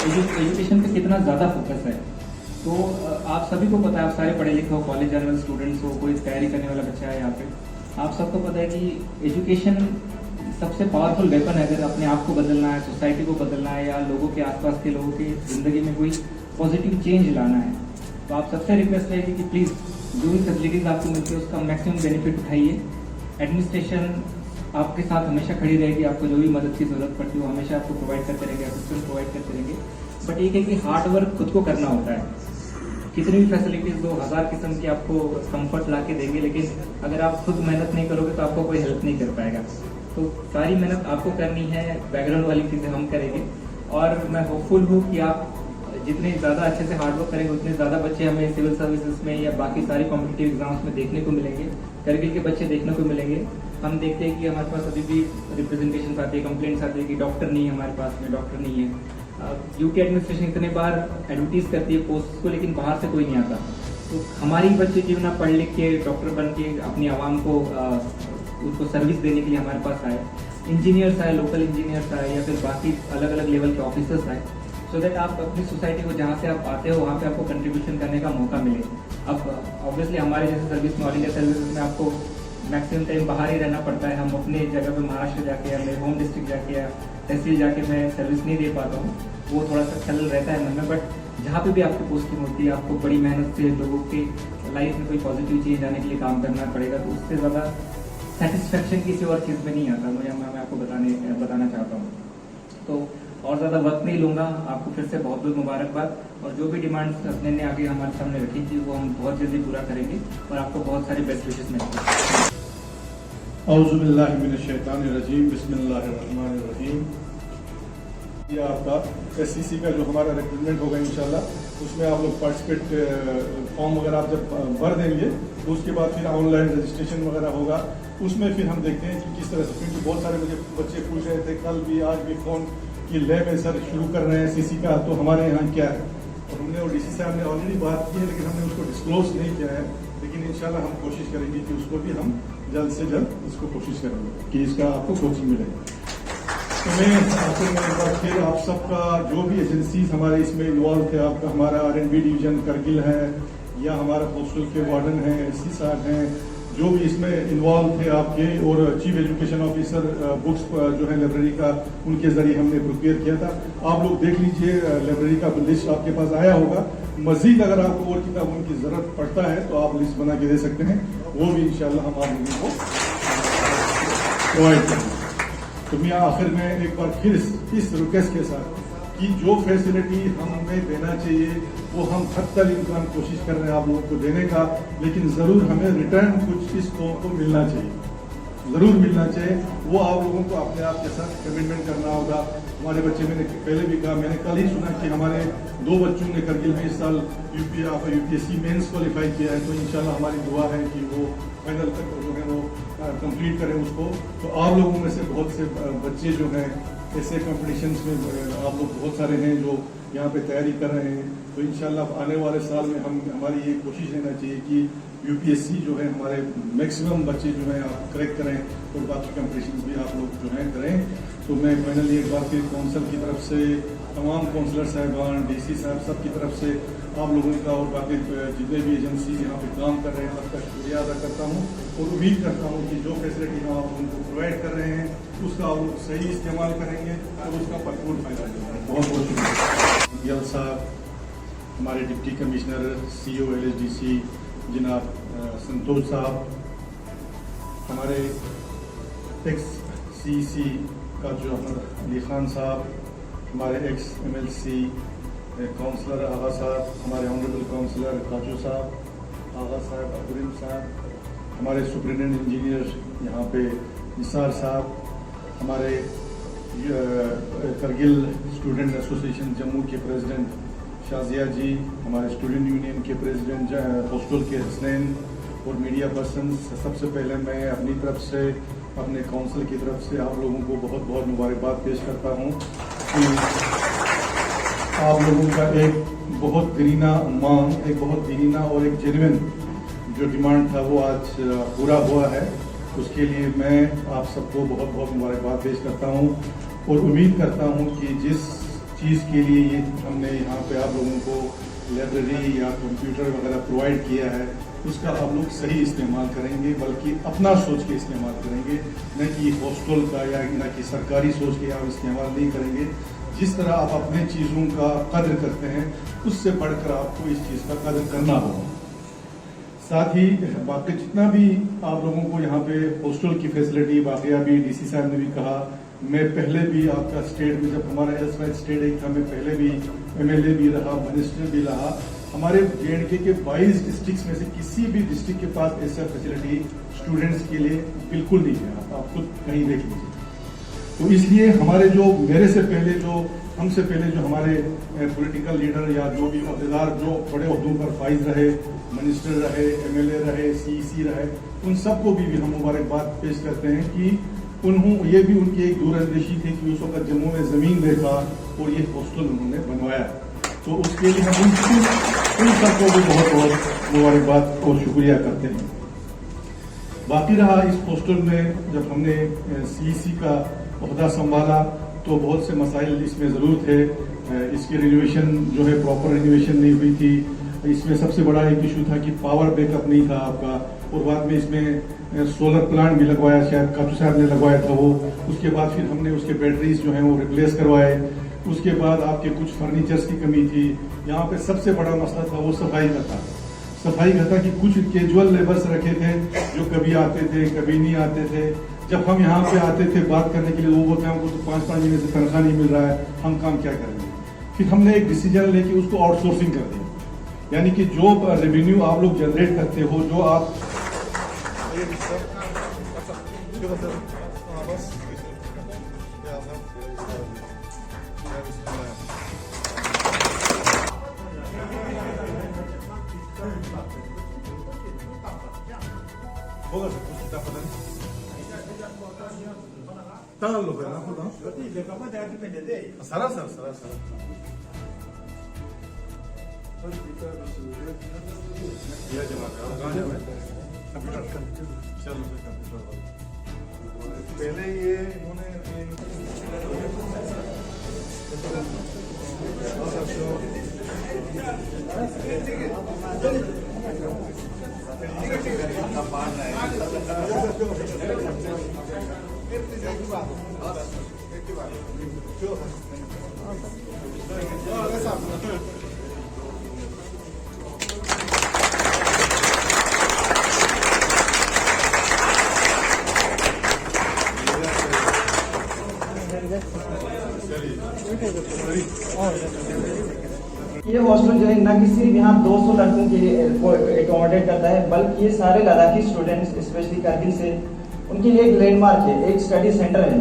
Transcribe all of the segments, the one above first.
Education पे कितना ज़्यादा फोकस है। तो आप सभी को पता है, आप सारे पढ़े लिखे हो, कॉलेज जाने वाले स्टूडेंट्स हो, कोई तैयारी करने वाला बच्चा है यहाँ पे, आप सबको पता है कि एजुकेशन सबसे पावरफुल वेपन है। अगर अपने आप को बदलना है, सोसाइटी को बदलना है, या लोगों के आसपास के लोगों की ज़िंदगी में कोई पॉजिटिव चेंज लाना है, तो आप सबसे रिक्वेस्ट रहेगी कि प्लीज़ जो भी फैसिलिटीज़ आपको मिलती है उसका मैक्सिमम बेनिफिट उठाइए। एडमिनिस्ट्रेशन आपके साथ हमेशा खड़ी रहेगी, आपको जो भी मदद की जरूरत पड़ती है वो हमेशा आपको प्रोवाइड करते रहेंगे, असिस्टेंस प्रोवाइड करते रहेंगे। बट एक है कि हार्ड वर्क खुद को करना होता है। कितनी भी फैसिलिटीज दो, 1000 किस्म की आपको कंफर्ट ला के देंगे, लेकिन अगर आप खुद मेहनत नहीं करोगे तो आपको कोई हेल्प नहीं कर पाएगा। तो सारी मेहनत आपको करनी है, बैकग्राउंड वाली चीज़ें हम करेंगे। और मैं होपफुल हूँ कि आप जितने ज़्यादा अच्छे से हार्डवर्क करेंगे उतने ज़्यादा बच्चे हमें सिविल सर्विसेज में या बाकी सारी कॉम्पिटिटिव एग्जाम्स में देखने को मिलेंगे, करगिल के बच्चे देखने को मिलेंगे। हम देखते हैं कि हमारे पास अभी भी रिप्रेजेंटेशन आती है, कंप्लेंट्स आती है कि डॉक्टर नहीं है हमारे पास में, डॉक्टर नहीं है। यूटी एडमिनिस्ट्रेशन इतने बार एडवर्टीज करती है पोस्ट को, लेकिन बाहर से कोई नहीं आता। तो हमारी बच्चे क्यों ना पढ़ लिख के डॉक्टर बन के अपनी आवाम को उनको सर्विस देने के लिए हमारे पास आए, इंजीनियर्स आए, लोकल इंजीनियर्स आए, या फिर बाकी अलग अलग लेवल के ऑफिसर्स आए, सो दैट आप अपनी सोसाइटी को जहाँ से आप आते हो वहाँ पे आपको कंट्रीब्यूशन करने का मौका मिले। अब ऑब्वियसली हमारे जैसे सर्विस में, ऑल इंडिया सर्विसेज में आपको मैक्सिमम टाइम बाहर ही रहना पड़ता है। हम अपने जगह पे महाराष्ट्र जाके या मेरे होम डिस्ट्रिक्ट जाके या तहसील जाके मैं सर्विस नहीं दे पाता हूँ, वो थोड़ा सा खलल रहता है मन में। बट जहाँ पे भी आपकी पोस्टिंग होती है, आपको बड़ी मेहनत से लोगों के लाइफ में कोई पॉजिटिव चेंज आने के लिए काम करना पड़ेगा, तो उससे ज़्यादा सेटिस्फैक्शन किसी और चीज़ में नहीं आता मुझे। मैं आपको बताना चाहता हूँ। तो और ज़्यादा वक्त नहीं लूँगा, आपको फिर से बहुत बहुत मुबारकबाद। और जो भी डिमांड्स अपने ने आगे हमारे सामने रखी थी वो हम बहुत जल्दी पूरा करेंगे और आपको बहुत सारे बेस्ट विशेष मिलेंगे। औज़ुबिल्लाहि मिनश्शैतानिर्रजीम, बिस्मिल्लाहिर्रहमानिर्रहीम। ये आपका एससीसी का जो हमारा रिक्रूटमेंट होगा इंशाल्लाह, उसमें आप लोग पार्टिसिपेट फॉर्म वगैरह आप जब भर देंगे तो उसके बाद फिर ऑनलाइन रजिस्ट्रेशन वगैरह होगा। उसमें फिर हम देखते हैं कि किस तरह से, क्योंकि बहुत सारे मुझे बच्चे पूछ रहे थे कल भी आज भी फ़ोन की लैब में सर शुरू कर रहे हैं सीसी का, तो हमारे यहाँ क्या है। और हमने और डीसी साहब ने ऑलरेडी बात की है, लेकिन हमने उसको डिस्क्लोज नहीं किया है। लेकिन इंशाल्लाह हम कोशिश करेंगे कि उसको भी हम जल्द से जल्द इसको कोशिश करेंगे कि इसका आपको कोचिंग मिलेगा। तो मैं आपको एक बार फिर आप सबका जो भी एजेंसीज हमारे इसमें इन्वॉल्व थे, आपका हमारा R&B डिवीजन करगिल है, या हमारा हॉस्टल के वार्डन हैं, एससी साहब हैं, जो भी इसमें इन्वॉल्व थे आपके, और चीफ एजुकेशन ऑफिसर बुक्स जो है लाइब्रेरी का, उनके जरिए हमने प्रिपेयर किया था। आप लोग देख लीजिए, लाइब्रेरी का लिस्ट आपके पास आया होगा। मजीद अगर आपको और किताबों की जरूरत पड़ता है तो आप लिस्ट बना के दे सकते हैं, वो भी इंशाल्लाह हम आप लोगों को प्रोवाइड करेंगे। तो मैं आखिर में एक बार फिर इस रिक्वेस्ट के साथ कि जो फैसिलिटी हमें देना चाहिए वो हम हद तक इम्कान कोशिश कर रहे हैं आप लोगों को देने का, लेकिन ज़रूर हमें रिटर्न कुछ इस को मिलना चाहिए, ज़रूर मिलना चाहिए। वो आप लोगों को अपने आप के साथ कमिटमेंट करना होगा। हमारे बच्चे, मैंने पहले भी कहा, मैंने कल ही सुना कि हमारे 2 बच्चों ने करगिल में इस साल यूपीएससी मेंस क्वालिफाई किया है। तो इंशाल्लाह हमारी दुआ है कि वो फाइनल तक जो है वो कंप्लीट करें उसको। तो आप लोगों में से बहुत से बच्चे जो हैं ऐसे कॉम्पिटिशन्स में आप लोग बहुत सारे हैं जो यहाँ पे तैयारी कर रहे हैं। तो इंशाल्लाह आने वाले साल में हमारी ये कोशिश रहना चाहिए कि यूपीएससी जो है हमारे मैक्सिमम बच्चे जो हैं आप क्रैक करें, और बाकी कॉम्पिटिशन भी आप लोग जो हैं करें। तो मैं फाइनली एक बार फिर काउंसिल की तरफ से, तमाम काउंसलर साहबान, डीसी साहब, सब की तरफ से आप लोगों का और बाकी जितने भी एजेंसी यहाँ पे काम कर रहे हैं सबका शुक्रिया अदा करता हूँ, और उम्मीद करता हूँ कि जो फैसिलिटी हम आप लोगों को प्रोवाइड कर रहे हैं उसका आप लोग सही इस्तेमाल करेंगे और उसका भरपूर फायदा लेंगे। बहुत बहुत शुक्रिया। साहब, हमारे डिप्टी कमिश्नर CO LSDC जनाब संतोष साहब, हमारे एक्स CC का जो अली खान साहब, हमारे एक्स MLC काउंसलर आगा साहब, हमारे ऑनरेबल काउंसलर काजू साहब, आगा साहब, अब्दुल साहब, हमारे सुपरिटेंडेंट इंजीनियर यहाँ पे निसार साहब, हमारे करगिल स्टूडेंट एसोसिएशन जम्मू के प्रेसिडेंट शाजिया जी, हमारे स्टूडेंट यूनियन के प्रेसिडेंट हॉस्टल के हसनैन, और मीडिया पर्सन। सबसे पहले मैं अपनी तरफ से, अपने काउंसिल की तरफ से आप लोगों को बहुत बहुत मुबारकबाद पेश करता हूँ कि आप लोगों का एक बहुत दीना मांग, एक बहुत दीना और एक जेन्युइन जो डिमांड था वो आज पूरा हुआ है। उसके लिए मैं आप सबको बहुत बहुत मुबारकबाद पेश करता हूँ, और उम्मीद करता हूँ कि जिस चीज़ के लिए ये हमने यहाँ पे आप लोगों को लाइब्रेरी या कंप्यूटर वगैरह प्रोवाइड किया है, उसका आप लोग सही इस्तेमाल करेंगे, बल्कि अपना सोच के इस्तेमाल करेंगे, न कि हॉस्टल का या न कि सरकारी सोच के आप इस्तेमाल नहीं करेंगे। जिस तरह आप अपने चीज़ों का कदर करते हैं, उससे बढ़कर आपको इस चीज़ का कदर करना होगा। साथ ही बाकी जितना भी आप लोगों को यहाँ पे हॉस्टल की फैसिलिटी, बाकी अभी डीसी साहब ने भी कहा, मैं पहले भी आपका स्टेट में जब हमारा स्टेट एक था, मैं पहले भी एमएलए भी रहा, मिनिस्टर भी रहा। हमारे JNK के 22 डिस्ट्रिक्ट्स में से किसी भी डिस्ट्रिक्ट के पास ऐसा फैसिलिटी स्टूडेंट्स के लिए बिल्कुल नहीं है। आप खुद कहीं देख लीजिए। तो इसलिए हमारे जो हमसे पहले जो हमारे पॉलिटिकल लीडर या जो भी अहदेदार जो बड़े ओहदों पर फाइज रहे, मिनिस्टर रहे, एमएलए रहे, CEC रहे, उन सबको भी हम मुबारकबाद पेश करते हैं कि ये भी उनकी एक दूरअंदेशी थी कि उस वक्त जम्मू में ज़मीन देखा और ये हॉस्टल उन्होंने बनवाया। तो उसके लिए हम उन सबको भी बहुत बहुत मुबारकबाद और शुक्रिया करते हैं। बाकी रहा इस हॉस्टल में जब हमने CEC का ओहदा संभाला तो बहुत से मसाइल इसमें ज़रूर थे। इसकी रिनोवेशन जो है प्रॉपर रिनोवेशन नहीं हुई थी। इसमें सबसे बड़ा एक इशू था कि पावर बैकअप नहीं था आपका, और बाद में इसमें सोलर प्लांट भी लगवाया, शायद काफी साहब ने लगवाया था वो। उसके बाद फिर हमने उसके बैटरीज जो हैं वो रिप्लेस करवाए। उसके बाद आपके कुछ फर्नीचर्स की कमी थी। यहाँ पे सबसे बड़ा मसला था वो सफाई का था। सफाई का था कि कुछ कैजुअल लेबर्स रखे थे जो कभी आते थे कभी नहीं आते थे। जब हम यहाँ पे आते थे बात करने के लिए, वो बोलते हैं हमको तो 5-5 महीने से तनख्वाह नहीं मिल रहा है, हम काम क्या करेंगे। फिर हमने एक डिसीजन लेके उसको आउटसोर्सिंग कर दिया, यानी कि जो रेवेन्यू आप लोग जनरेट करते हो, जो आप पहले ये इन्होंने ये हॉस्टल जो है न कि सिर्फ यहाँ 200 लड़कों के लिए एकोमोडेट करता है, बल्कि ये सारे लद्दाखी स्टूडेंट्स स्पेशली कारगिल से उनके लिए एक लैंडमार्क है, एक स्टडी सेंटर है।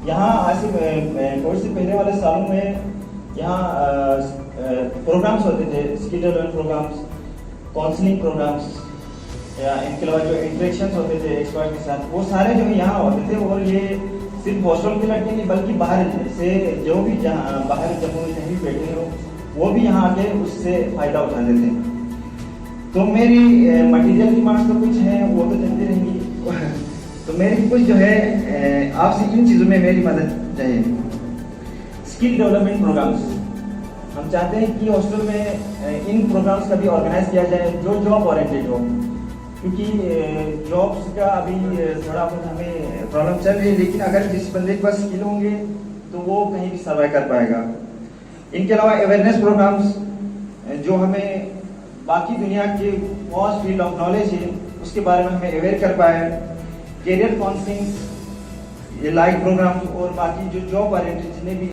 यहाँ आज से कोविड से पहले वाले सालों में यहाँ प्रोग्राम्स होते थे, skill development programmes, counselling programmes, या इनके अलावा जो इंटरेक्शंस होते थे एक्सपर्ट के साथ, वो सारे जो है यहाँ होते थे। और ये सिर्फ हॉस्टल के लड़के नहीं बल्कि बाहर से जो भी जहाँ बाहर जम्मू में कहीं बैठे हो वो भी यहाँ आके उससे फायदा उठाते थे। तो मेरी मटेरियल डिमांड्स तो कुछ है, वो तो चलती रहेंगी। तो मेरी कुछ जो है आपसे इन चीज़ों में मेरी मदद चाहिए। स्किल डेवलपमेंट प्रोग्राम्स हम चाहते हैं कि हॉस्टल में इन प्रोग्राम्स का भी ऑर्गेनाइज किया जाए जो जॉब ओरिएंटेड हो, क्योंकि जॉब्स का अभी थोड़ा बहुत हमें प्रॉब्लम चल रही है, लेकिन अगर जिस बंदे के पास स्किल होंगे तो वो कहीं भी सर्वाइव कर पाएगा। इनके अलावा अवेयरनेस प्रोग्राम्स जो हमें बाकी दुनिया के वास्ट फील्ड ऑफ नॉलेज है उसके बारे में हमें अवेयर कर पाए। कैरियर काउंसलिंग, ये लाइव प्रोग्राम्स और बाकी जो जॉब ओरिएंटेड जितने भी